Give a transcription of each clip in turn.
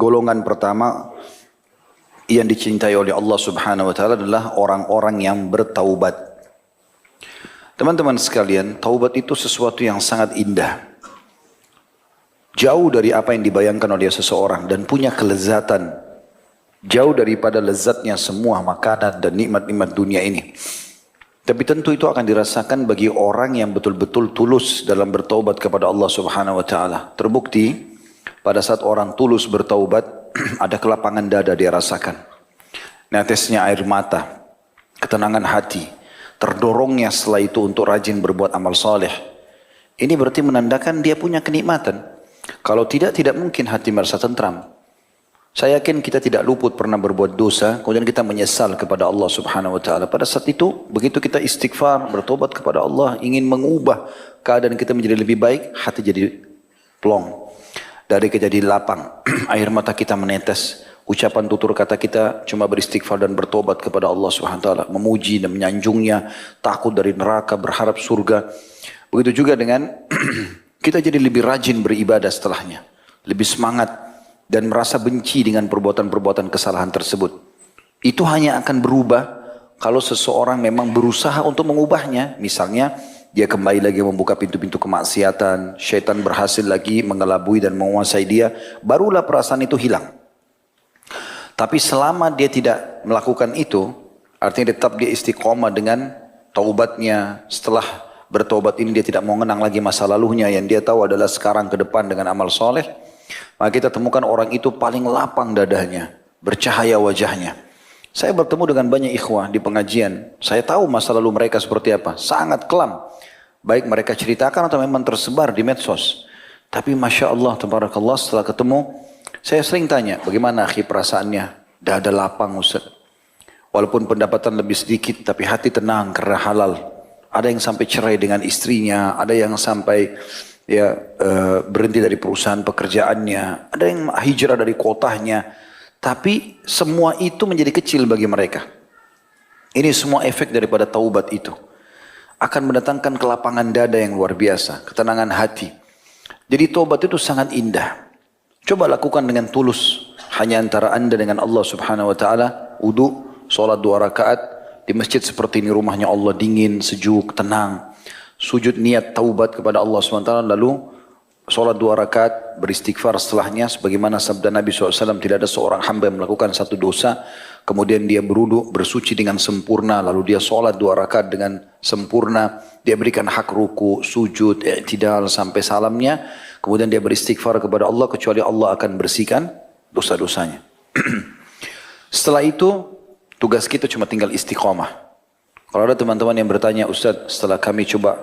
golongan pertama yang dicintai oleh Allah Subhanahu wa taala adalah orang-orang yang bertaubat. Teman-teman sekalian, taubat itu sesuatu yang sangat indah. Jauh dari apa yang dibayangkan oleh seseorang dan punya kelezatan. Jauh daripada lezatnya semua makanan dan nikmat-nikmat dunia ini. Tapi tentu itu akan dirasakan bagi orang yang betul-betul tulus dalam bertaubat kepada Allah Subhanahu wa taala. Terbukti pada saat orang tulus bertaubat, ada kelapangan dada dia rasakan. Netesnya air mata, ketenangan hati, terdorongnya setelah itu untuk rajin berbuat amal saleh. Ini berarti menandakan dia punya kenikmatan. Kalau tidak mungkin hati merasa tentram. Saya yakin kita tidak luput pernah berbuat dosa, kemudian kita menyesal kepada Allah Subhanahu wa taala. Pada saat itu, begitu kita istighfar, bertobat kepada Allah, ingin mengubah keadaan kita menjadi lebih baik, hati jadi plong. Dari kita jadi lapang, air mata kita menetes. Ucapan tutur kata kita cuma beristighfar dan bertobat kepada Allah Subhanahu wa taala, memuji dan menyanjungnya, takut dari neraka, berharap surga. Begitu juga dengan kita jadi lebih rajin beribadah setelahnya, lebih semangat dan merasa benci dengan perbuatan-perbuatan kesalahan tersebut. Itu hanya akan berubah kalau seseorang memang berusaha untuk mengubahnya. Misalnya dia kembali lagi membuka pintu-pintu kemaksiatan, syaitan berhasil lagi mengelabui dan menguasai dia, barulah perasaan itu hilang. Tapi selama dia tidak melakukan itu, artinya tetap dia istiqomah dengan taubatnya. Setelah bertaubat ini dia tidak mau mengenang lagi masa lalunya, yang dia tahu adalah sekarang ke depan dengan amal soleh. Maka kita temukan orang itu paling lapang dadanya, bercahaya wajahnya. Saya bertemu dengan banyak ikhwah di pengajian. Saya tahu masa lalu mereka seperti apa, sangat kelam. Baik mereka ceritakan atau memang tersebar di medsos. Tapi Masya Allah, tabarakallah, setelah ketemu, saya sering tanya, bagaimana akhi perasaannya? Dada lapang Ustaz. Walaupun pendapatan lebih sedikit, tapi hati tenang karena halal. Ada yang sampai cerai dengan istrinya, ada yang sampai berhenti dari perusahaan pekerjaannya, ada yang hijrah dari kotanya. Tapi semua itu menjadi kecil bagi mereka. Ini semua efek daripada taubat itu. Akan mendatangkan kelapangan dada yang luar biasa, ketenangan hati. Jadi taubat itu sangat indah. Coba lakukan dengan tulus, hanya antara anda dengan Allah Subhanahu wa taala. Wudu, sholat 2 rakaat di masjid seperti ini, rumahnya Allah dingin, sejuk, tenang. Sujud niat taubat kepada Allah SWT, lalu sholat 2 rakaat beristighfar setelahnya, sebagaimana sabda Nabi SAW, tidak ada seorang hamba yang melakukan satu dosa kemudian dia berwudu, bersuci dengan sempurna, lalu dia sholat 2 rakaat dengan sempurna, dia berikan hak ruku, sujud, i'tidal sampai salamnya, kemudian dia beristighfar kepada Allah, kecuali Allah akan bersihkan dosa-dosanya. Setelah itu tugas kita cuma tinggal istiqomah. Kalau ada teman-teman yang bertanya, Ustaz, setelah kami coba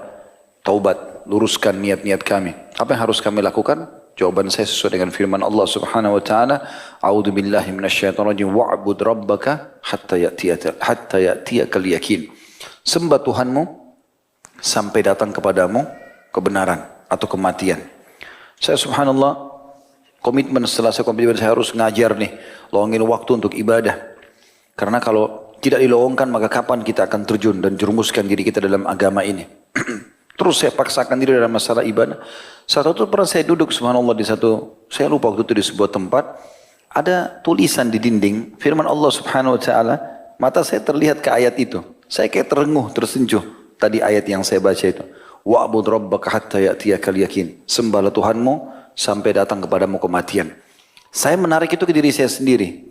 taubat, luruskan niat-niat kami, apa yang harus kami lakukan? Jawaban saya sesuai dengan firman Allah Subhanahu wa taala, A'udzu billahi minasyaitonir rajim, wa'bud rabbaka hatta ya'tiyakal yakin. Sembah Tuhanmu sampai datang kepadamu kebenaran atau kematian. Saya subhanallah, komitmen setelah saya komitmen, saya harus ngajar nih, luangin waktu untuk ibadah. Karena kalau tidak dilowongkan, maka kapan kita akan terjun dan jerumuskan diri kita dalam agama ini. Terus saya paksakan diri dalam masalah ibadah. Saat itu pernah saya duduk subhanallah di satu, saya lupa waktu itu di sebuah tempat, ada tulisan di dinding, firman Allah Subhanahu wa taala, mata saya terlihat ke ayat itu. Saya kayak terenguh, tersentuh tadi ayat yang saya baca itu. Wa'bud rabbaka hatta ya'tiyakal yakin. Sembahlah Tuhanmu sampai datang kepadamu kematian. Saya menarik itu ke diri saya sendiri.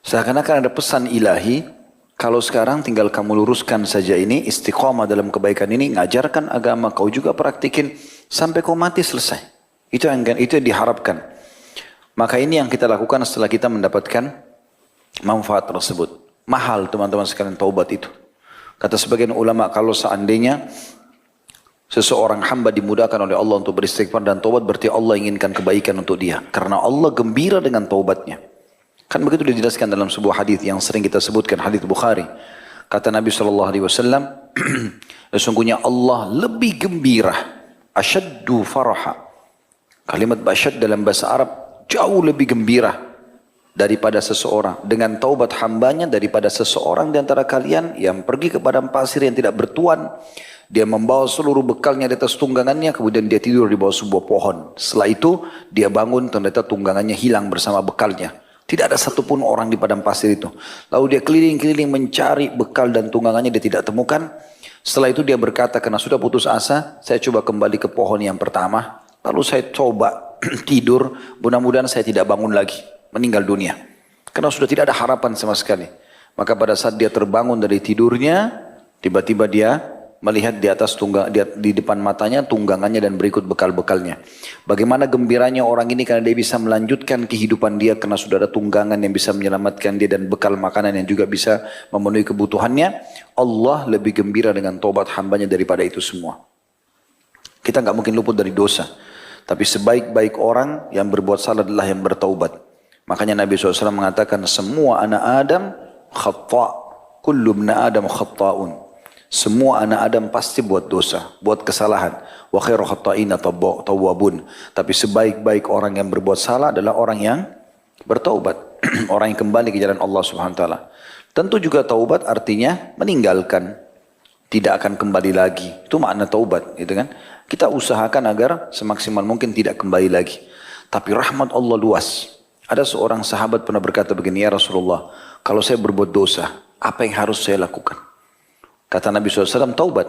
Seakan-akan ada pesan ilahi, kalau sekarang tinggal kamu luruskan saja ini, istiqomah dalam kebaikan ini, ngajarkan agama, kau juga praktikin, sampai kau mati selesai. Itu yang diharapkan. Maka ini yang kita lakukan setelah kita mendapatkan manfaat tersebut. Mahal teman-teman sekalian taubat itu. Kata sebagian ulama, kalau seandainya seseorang hamba dimudahkan oleh Allah untuk beristighfar dan taubat, berarti Allah inginkan kebaikan untuk dia. Karena Allah gembira dengan taubatnya. Kan begitu dijelaskan dalam sebuah hadis yang sering kita sebutkan, hadis Bukhari. Kata Nabi SAW, sesungguhnya Allah lebih gembira, asyaddu faraha. Kalimat asyad dalam bahasa Arab jauh lebih gembira daripada seseorang, dengan taubat hambanya daripada seseorang di antara kalian yang pergi ke padang pasir yang tidak bertuan, dia membawa seluruh bekalnya di atas tunggangannya, kemudian dia tidur di bawah sebuah pohon. Setelah itu dia bangun, ternyata tunggangannya hilang bersama bekalnya. Tidak ada satupun orang di padang pasir itu. Lalu dia keliling-keliling mencari bekal dan tunggangannya, dia tidak temukan. Setelah itu dia berkata, karena sudah putus asa, saya coba kembali ke pohon yang pertama. Lalu saya coba tidur, mudah-mudahan saya tidak bangun lagi, meninggal dunia. Karena sudah tidak ada harapan sama sekali. Maka pada saat dia terbangun dari tidurnya, tiba-tiba dia melihat di atas di depan matanya tunggangannya dan berikut bekal-bekalnya. Bagaimana gembiranya orang ini karena dia bisa melanjutkan kehidupan dia karena sudah ada tunggangan yang bisa menyelamatkan dia dan bekal makanan yang juga bisa memenuhi kebutuhannya. Allah lebih gembira dengan tobat hambanya daripada itu semua. Kita nggak mungkin luput dari dosa. Tapi sebaik-baik orang yang berbuat salah adalah yang bertaubat. Makanya Nabi SAW mengatakan semua anak Adam khata'. Kullu ibna Adam khata'un. Semua anak Adam pasti buat dosa, buat kesalahan. Wa khairu khata'ina tawwabun. Tapi sebaik-baik orang yang berbuat salah adalah orang yang bertaubat. Orang yang kembali ke jalan Allah Subhanahu wa taala. Tentu juga taubat artinya meninggalkan, tidak akan kembali lagi. Itu makna taubat, gitu kan? Kita usahakan agar semaksimal mungkin tidak kembali lagi. Tapi rahmat Allah luas. Ada seorang sahabat pernah berkata begini, ya Rasulullah, kalau saya berbuat dosa, apa yang harus saya lakukan? Kata Nabi SAW, taubat.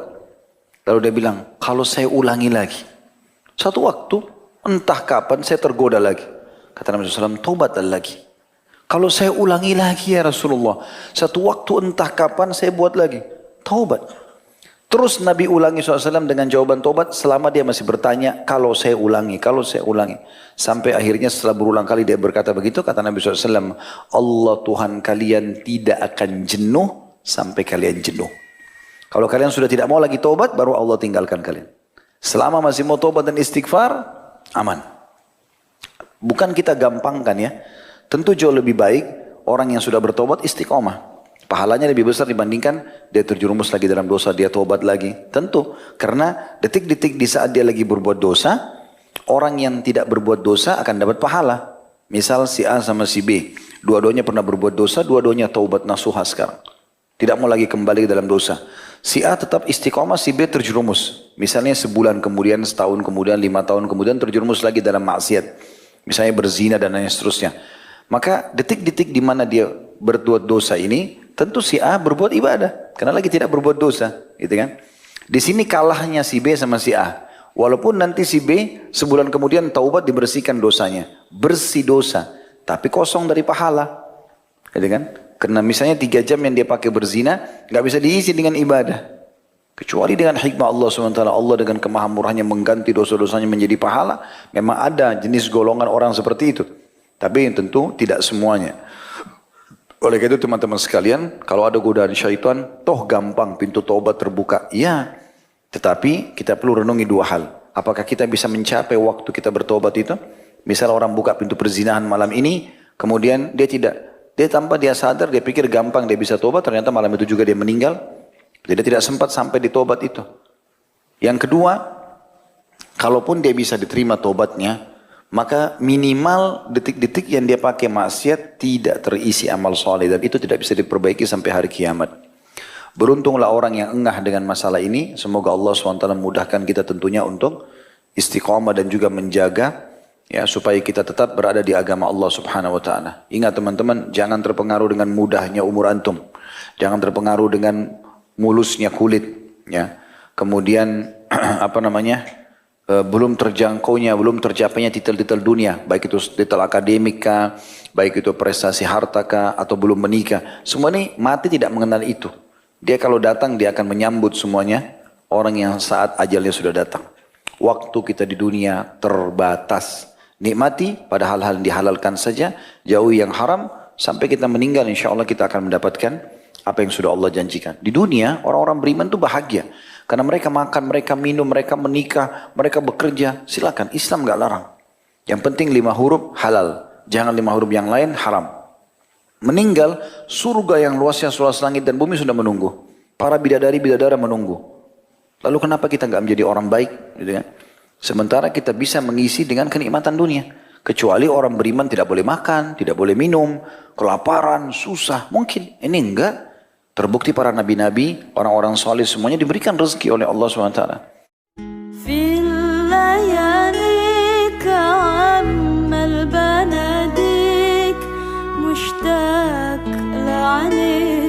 Lalu dia bilang, kalau saya ulangi lagi. Satu waktu, entah kapan saya tergoda lagi. Kata Nabi SAW, taubatlah lagi. Kalau saya ulangi lagi ya Rasulullah. Satu waktu entah kapan saya buat lagi. Taubat. Terus Nabi ulangi SAW dengan jawaban taubat. Selama dia masih bertanya, kalau saya ulangi, kalau saya ulangi. Sampai akhirnya setelah berulang kali dia berkata begitu. Kata Nabi SAW, Allah Tuhan kalian tidak akan jenuh sampai kalian jenuh. Kalau kalian sudah tidak mau lagi taubat, baru Allah tinggalkan kalian. Selama masih mau taubat dan istighfar, aman. Bukan kita gampangkan ya. Tentu jauh lebih baik orang yang sudah bertobat istiqomah. Pahalanya lebih besar dibandingkan dia terjerumus lagi dalam dosa, dia taubat lagi. Tentu, karena detik-detik di saat dia lagi berbuat dosa, orang yang tidak berbuat dosa akan dapat pahala. Misal si A sama si B, dua-duanya pernah berbuat dosa, dua-duanya taubat nasuha sekarang. Tidak mau lagi kembali ke dalam dosa. Si A tetap istiqomah, si B terjerumus. Misalnya sebulan kemudian, setahun kemudian, 5 tahun kemudian terjerumus lagi dalam maksiat. Misalnya berzina dan lain seterusnya. Maka detik-detik di mana dia berbuat dosa ini, tentu si A berbuat ibadah. Karena lagi tidak berbuat dosa. Gitu kan? Di sini kalahnya si B sama si A. Walaupun nanti si B sebulan kemudian taubat dibersihkan dosanya. Bersih dosa. Tapi kosong dari pahala. Gitu kan? Karena misalnya 3 jam yang dia pakai berzina, nggak bisa diisi dengan ibadah. Kecuali dengan hikmah Allah SWT, Allah dengan kemahamurahannya mengganti dosa-dosanya menjadi pahala. Memang ada jenis golongan orang seperti itu. Tapi tentu tidak semuanya. Oleh karena itu teman-teman sekalian, kalau ada godaan syaitan, toh gampang pintu taubat terbuka. Ya, tetapi kita perlu renungi 2 hal. Apakah kita bisa mencapai waktu kita bertobat itu? Misal orang buka pintu perzinahan malam ini, kemudian dia tanpa dia sadar, dia pikir gampang dia bisa tobat, ternyata malam itu juga dia meninggal. Jadi dia tidak sempat sampai di tobat itu. Yang kedua, kalaupun dia bisa diterima tobatnya, maka minimal detik-detik yang dia pakai maksiat tidak terisi amal soleh, dan itu tidak bisa diperbaiki sampai hari kiamat. Beruntunglah orang yang engah dengan masalah ini. Semoga Allah SWT memudahkan kita tentunya untuk istiqamah dan juga menjaga, ya, supaya kita tetap berada di agama Allah Subhanahu wa taala. Ingat teman-teman, jangan terpengaruh dengan mudahnya umur antum. Jangan terpengaruh dengan mulusnya kulit, ya. Kemudian belum terjangkaunya, belum tercapainya titel-titel dunia, baik itu titel akademika, baik itu prestasi harta kah, atau belum menikah. Semua ini mati tidak mengenal itu. Dia kalau datang dia akan menyambut semuanya orang yang saat ajalnya sudah datang. Waktu kita di dunia terbatas. Nikmati pada hal-hal yang dihalalkan saja, jauhi yang haram, sampai kita meninggal insya Allah kita akan mendapatkan apa yang sudah Allah janjikan. Di dunia orang-orang beriman itu bahagia, karena mereka makan, mereka minum, mereka menikah, mereka bekerja, silakan, Islam gak larang. Yang penting 5 huruf halal, jangan 5 huruf yang lain haram. Meninggal, surga yang luasnya seluas langit dan bumi sudah menunggu. Para bidadari-bidadara menunggu. Lalu kenapa kita gak menjadi orang baik? Gitu kan? Sementara kita bisa mengisi dengan kenikmatan dunia. Kecuali orang beriman tidak boleh makan, tidak boleh minum, kelaparan, susah. Mungkin ini enggak. Terbukti para nabi-nabi, orang-orang soleh semuanya diberikan rezeki oleh Allah SWT. مشتاق لعينيك